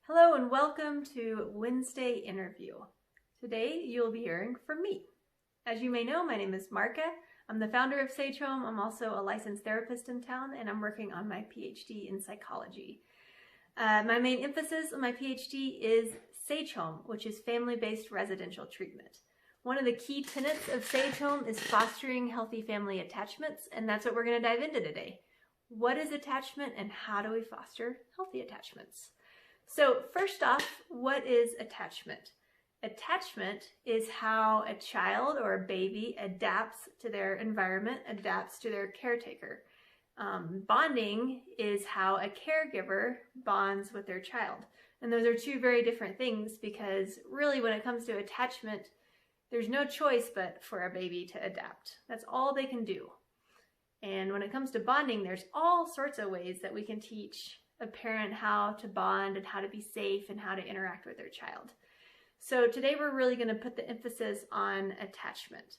Hello and welcome to Wednesday Interview. Today you'll be hearing from me. As you may know, my name is Marca. I'm the founder of Sage Home. I'm also a licensed therapist in town, and I'm working on my PhD in psychology. My main emphasis on my PhD is Sage Home, which is family-based residential treatment. One of the key tenets of Sage Home is fostering healthy family attachments, and that's what we're going to dive into today. What is attachment and how do we foster healthy attachments? So first off, what is attachment? Attachment is how a child or a baby adapts to their environment, adapts to their caretaker. Bonding is how a caregiver bonds with their child. And those are two very different things because really when it comes to attachment, there's no choice but for a baby to adapt. That's all they can do. And when it comes to bonding, there's all sorts of ways that we can teach a parent how to bond and how to be safe and how to interact with their child. So today we're really going to put the emphasis on attachment.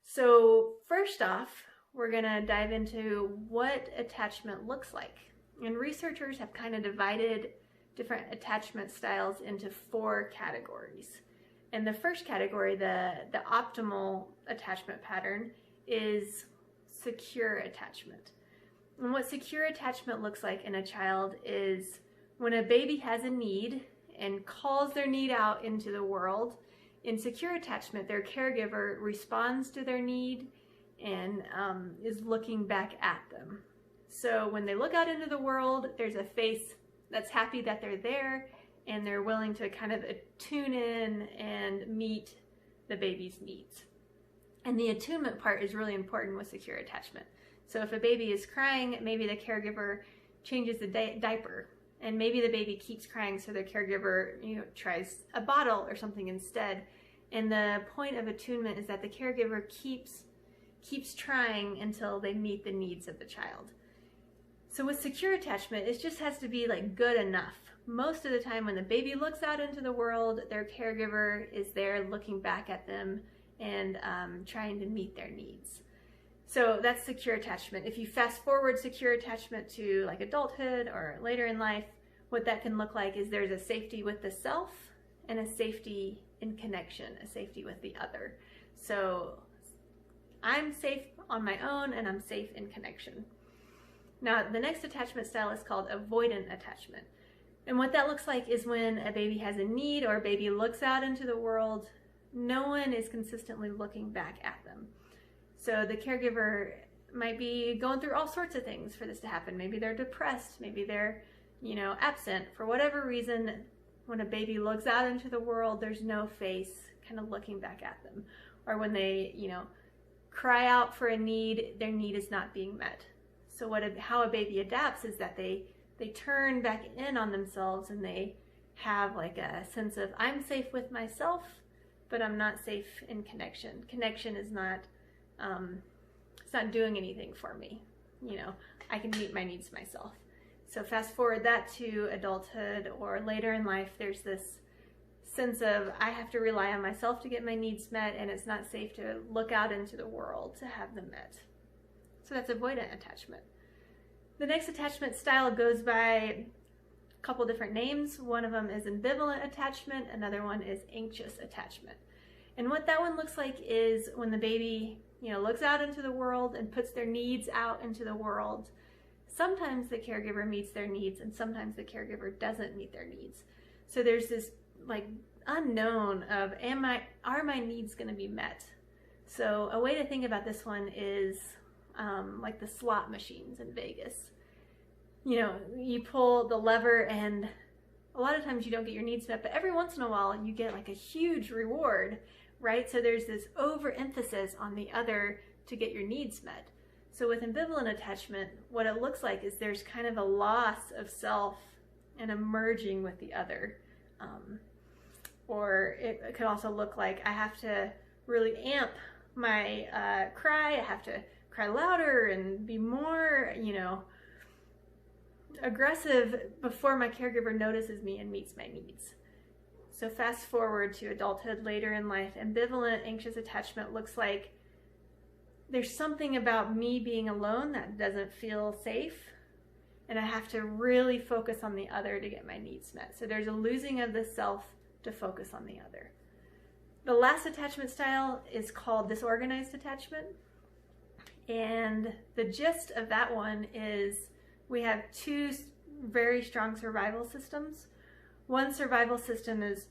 So first off, we're going to dive into what attachment looks like. And researchers have kind of divided different attachment styles into 4 categories. And the first category, the optimal attachment pattern, is secure attachment. And what secure attachment looks like in a child is when a baby has a need and calls their need out into the world. In secure attachment, their caregiver responds to their need and is looking back at them. So when they look out into the world, there's a face that's happy that they're there and they're willing to kind of tune in and meet the baby's needs. And the attunement part is really important with secure attachment. So if a baby is crying, maybe the caregiver changes the diaper, and maybe the baby keeps crying, so the caregiver tries a bottle or something instead. And the point of attunement is that the caregiver keeps trying until they meet the needs of the child. So with secure attachment, it just has to be like good enough. Most of the time when the baby looks out into the world, their caregiver is there looking back at them and trying to meet their needs. So that's secure attachment. If you fast forward secure attachment to like adulthood or later in life, what that can look like is there's a safety with the self and a safety in connection, a safety with the other. So I'm safe on my own and I'm safe in connection. Now the next attachment style is called avoidant attachment. And what that looks like is when a baby has a need or a baby looks out into the world, no one is consistently looking back at them. So the caregiver might be going through all sorts of things for this to happen. Maybe they're depressed, maybe they're, absent. For whatever reason, when a baby looks out into the world, there's no face kind of looking back at them. Or when they, cry out for a need, their need is not being met. So how a baby adapts is that they turn back in on themselves and they have like a sense of, I'm safe with myself, but I'm not safe in connection. Connection is not, it's not doing anything for me. I can meet my needs myself. So fast forward that to adulthood or later in life, there's this sense of I have to rely on myself to get my needs met, and it's not safe to look out into the world to have them met. So that's avoidant attachment. The next attachment style goes by a couple different names. One of them is ambivalent attachment, another one is anxious attachment. And what that one looks like is when the baby looks out into the world and puts their needs out into the world. Sometimes the caregiver meets their needs and sometimes the caregiver doesn't meet their needs. So there's this like unknown of are my needs going to be met? So a way to think about this one is like the slot machines in Vegas. You pull the lever and a lot of times you don't get your needs met, but every once in a while you get like a huge reward, right? So there's this overemphasis on the other to get your needs met. So with ambivalent attachment, what it looks like is there's kind of a loss of self and a merging with the other. Or it could also look like I have to really amp my cry. I have to cry louder and be more, aggressive before my caregiver notices me and meets my needs. So fast forward to adulthood later in life, ambivalent anxious attachment looks like there's something about me being alone that doesn't feel safe, and I have to really focus on the other to get my needs met. So there's a losing of the self to focus on the other. The last attachment style is called disorganized attachment. And the gist of that one is we have two very strong survival systems. One survival system is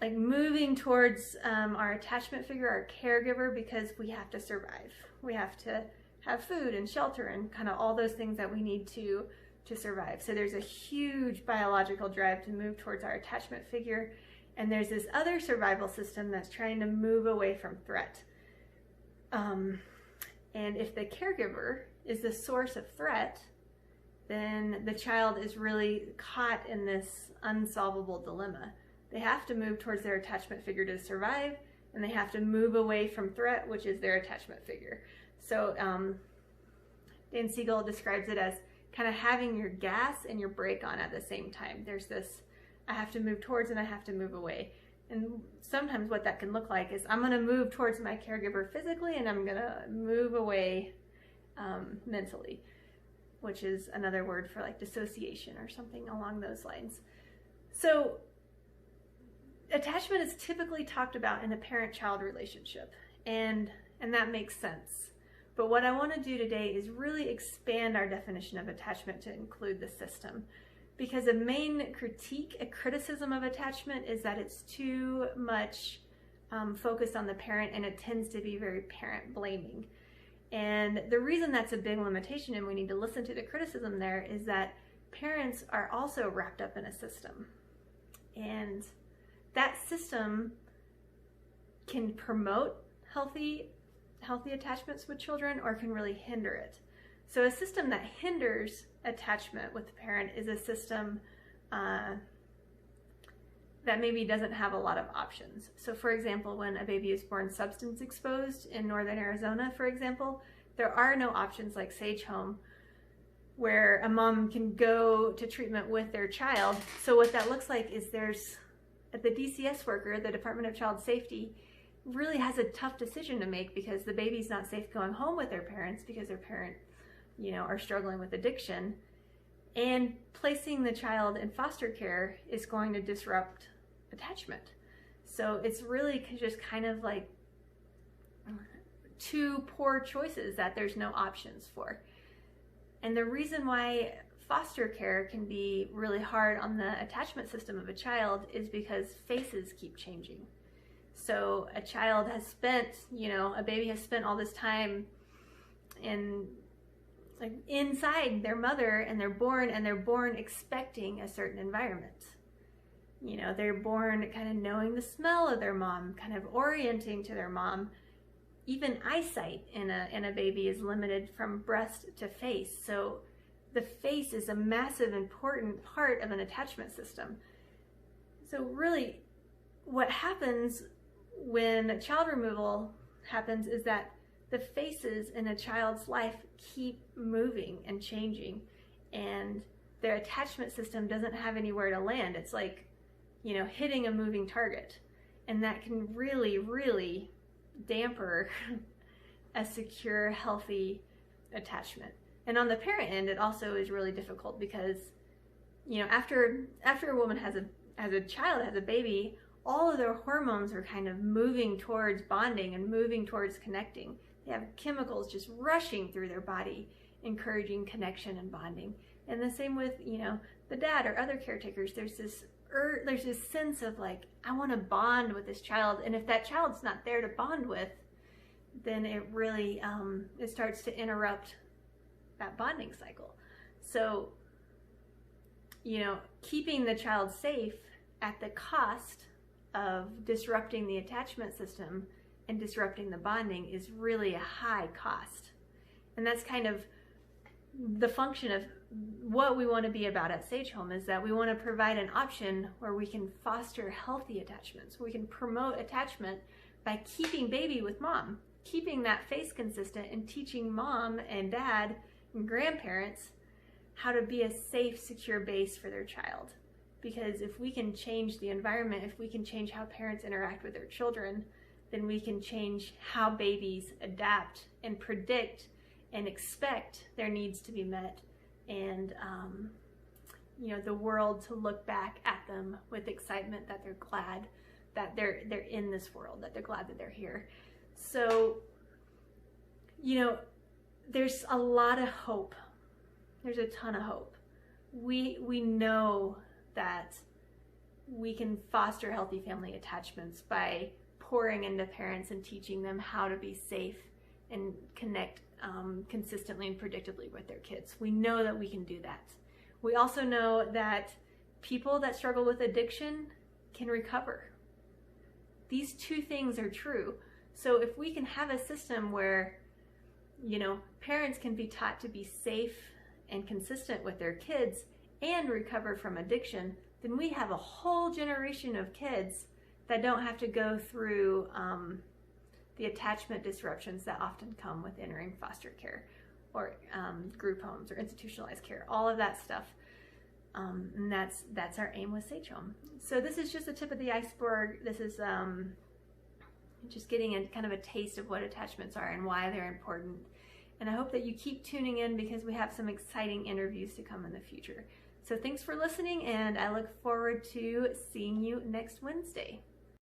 like moving towards our attachment figure, our caregiver, because we have to survive. We have to have food and shelter and kind of all those things that we need to survive. So there's a huge biological drive to move towards our attachment figure. And there's this other survival system that's trying to move away from threat. And if the caregiver is the source of threat, then the child is really caught in this unsolvable dilemma. They have to move towards their attachment figure to survive, and they have to move away from threat, which is their attachment figure. So Dan Siegel describes it as kind of having your gas and your brake on at the same time. There's this, I have to move towards and I have to move away. And sometimes what that can look like is I'm going to move towards my caregiver physically, and I'm going to move away mentally, which is another word for like dissociation or something along those lines. So attachment is typically talked about in a parent-child relationship, and that makes sense. But what I want to do today is really expand our definition of attachment to include the system. Because a main critique, a criticism of attachment is that it's too much focused on the parent, and it tends to be very parent blaming. And the reason that's a big limitation, and we need to listen to the criticism there, is that parents are also wrapped up in a system. And that system can promote healthy attachments with children, or can really hinder it. So a system that hinders attachment with the parent is a system that maybe doesn't have a lot of options. So for example, when a baby is born substance exposed in northern Arizona, for example, there are no options like Sage Home where a mom can go to treatment with their child. So what that looks like is there's, the DCS worker, the Department of Child Safety, really has a tough decision to make, because the baby's not safe going home with their parents because their parent, are struggling with addiction, and placing the child in foster care is going to disrupt attachment. So it's really just kind of like two poor choices that there's no options for. And the reason why foster care can be really hard on the attachment system of a child is because faces keep changing. So a child has spent, a baby has spent all this time inside their mother, and they're born expecting a certain environment. They're born kind of knowing the smell of their mom, kind of orienting to their mom. Even eyesight in a baby is limited from breast to face. So the face is a massive, important part of an attachment system. So really, what happens when child removal happens is that the faces in a child's life keep moving and changing, and their attachment system doesn't have anywhere to land. It's like, hitting a moving target, and that can really, really damper a secure, healthy attachment. And on the parent end, it also is really difficult because, after a woman has a child, has a baby, all of their hormones are kind of moving towards bonding and moving towards connecting. They have chemicals just rushing through their body, encouraging connection and bonding. And the same with, the dad or other caretakers. There's this sense of like, I want to bond with this child. And if that child's not there to bond with, then it really, it starts to interrupt that bonding cycle. So, keeping the child safe at the cost of disrupting the attachment system and disrupting the bonding is really a high cost. And that's kind of the function of what we want to be about at Sage Home, is that we want to provide an option where we can foster healthy attachments. We can promote attachment by keeping baby with mom, keeping that face consistent, and teaching mom and dad and grandparents how to be a safe, secure base for their child. Because if we can change the environment, if we can change how parents interact with their children, then we can change how babies adapt and predict and expect their needs to be met and the world to look back at them with excitement that they're glad that they're in this world, that they're glad that they're here. So, there's a lot of hope. There's a ton of hope. We know that we can foster healthy family attachments by pouring into parents and teaching them how to be safe and connect consistently and predictably with their kids. We know that we can do that. We also know that people that struggle with addiction can recover. These two things are true. So if we can have a system where, parents can be taught to be safe and consistent with their kids and recover from addiction, then we have a whole generation of kids that don't have to go through the attachment disruptions that often come with entering foster care or group homes or institutionalized care, all of that stuff. And that's our aim with Sage Home. So this is just the tip of the iceberg. This is just getting a kind of a taste of what attachments are and why they're important. And I hope that you keep tuning in because we have some exciting interviews to come in the future. So thanks for listening, and I look forward to seeing you next Wednesday.